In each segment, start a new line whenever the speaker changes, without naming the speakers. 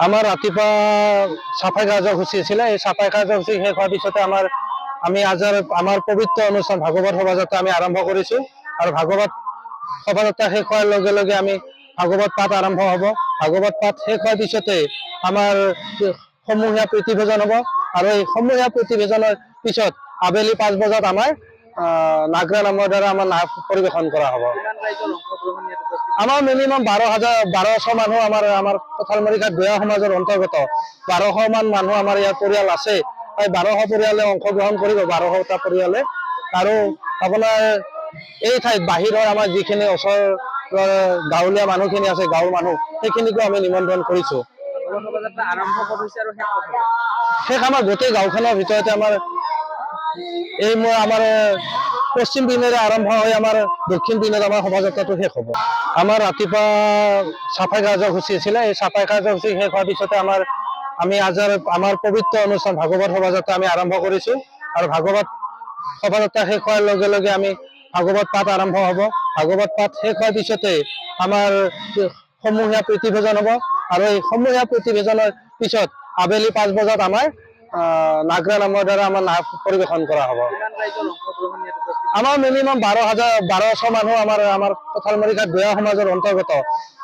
আমাৰ ৰাতিপুৱা চাফাই কাৰ্যসূচী আছিলে। এই চাফাই কাৰ্যসূচী শেষ হোৱাৰ পিছতে আমি আমাৰ পবিত্ৰ অনুষ্ঠান ভাগৱত শোভাযাত্ৰা আমি আৰম্ভ কৰিছো। আৰু ভাগৱত শোভাযাত্ৰা শেষ হোৱাৰ লগে লগে আমি ভাগৱত পাঠ আৰম্ভ হ'ব। ভাগৱত পাঠ শেষ হোৱাৰ পিছতে আমাৰ সমূহীয়া প্ৰীতিভোজন হ'ব। আৰু এই সমূহীয়া প্ৰীতিভোজনৰ পিছত আবেলি 5 বজাত আমাৰ নাগৰা নামৰ দ্বাৰা আমাৰ নাম পৰিৱেশন কৰা হ'ব। আমাৰ মিনিমাম 1200 মানুহ আমাৰ কঁঠালমৰীঘাট গঞা সমাজৰ অন্তৰ্গত 1200 মান মানুহ আমাৰ ইয়াত পৰিয়াল আছে। 1200 পৰিয়ালে অংশগ্ৰহণ কৰিব, 1200টা পৰিয়ালে। আৰু আপোনাৰ এই ঠাইত বাহিৰৰ আমাৰ যিখিনি ওচৰৰ গাঁৱলীয়া মানুহখিনি আছে, গাঁৱৰ মানুহ, সেইখিনিকো আমি নিমন্ত্ৰণ কৰিছো। শেষ আমাৰ গোটেই গাঁওখনৰ ভিতৰতে আমাৰ পশ্চিম পিনেৰে আৰম্ভ হৈ আমাৰ দক্ষিণ পিনেৰে আমাৰ শোভাযাত্ৰাটো শেষ হ'ব। আমাৰ ৰাতিপুৱা চাফাই কাৰ্যসূচী আছিলে। এই চাফাই কাৰ্যসূচী শেষ হোৱাৰ পিছতে আমাৰ পবিত্ৰ অনুষ্ঠান ভাগৱত শোভাযাত্ৰা আমি আৰম্ভ কৰিছো। আৰু ভাগৱত শোভাযাত্ৰা শেষ হোৱাৰ লগে লগে আমি ভাগৱত পাঠ আৰম্ভ হ'ব। ভাগৱত পাঠ শেষ হোৱাৰ পিছতে আমাৰ সমূহীয়া প্ৰীতিভোজন হ'ব। আৰু এই সমূহীয়া প্ৰীতিভোজনৰ পিছত আবেলি 5 বজাত আমাৰ নাগৰা নামৰ দ্বাৰা আমাৰ নাম পৰিৱেশন কৰা হ'ব। আমাৰ মিনিমাম 1200 মানুহ আমাৰ কঁঠালমৰীঘাট গঞা সমাজৰ অন্তৰ্গত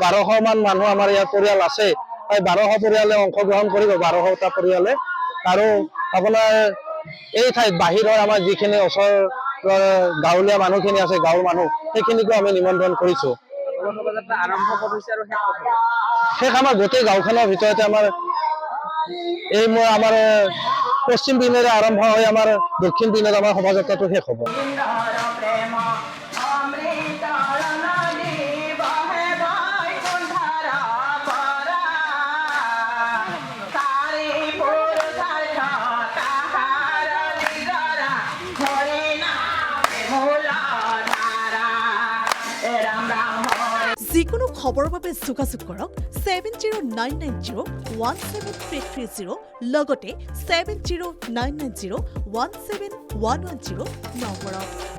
1200 মান মানুহ আমাৰ ইয়াত পৰিয়াল আছে। 1200 পৰিয়ালে অংশগ্ৰহণ কৰিব, 1200টা পৰিয়ালে। আৰু আপোনাৰ এই ঠাইত বাহিৰৰ আমাৰ যিখিনি ওচৰৰ গাঁৱলীয়া মানুহখিনি আছে, গাঁৱৰ মানুহ, সেইখিনিকো আমি নিমন্ত্ৰণ কৰিছো। শেষ আমাৰ গোটেই গাঁওখনৰ ভিতৰতে আমাৰ পশ্চিম পিনেৰে আৰম্ভ হৈ আমাৰ দক্ষিণ পিনেৰে আমাৰ শোভাযাত্ৰাটো শেষ হ'ব।
যিকোনো খবৰৰ বাবে যোগাযোগ কৰক 7099017330 লগতে 7099017110 নম্বৰত।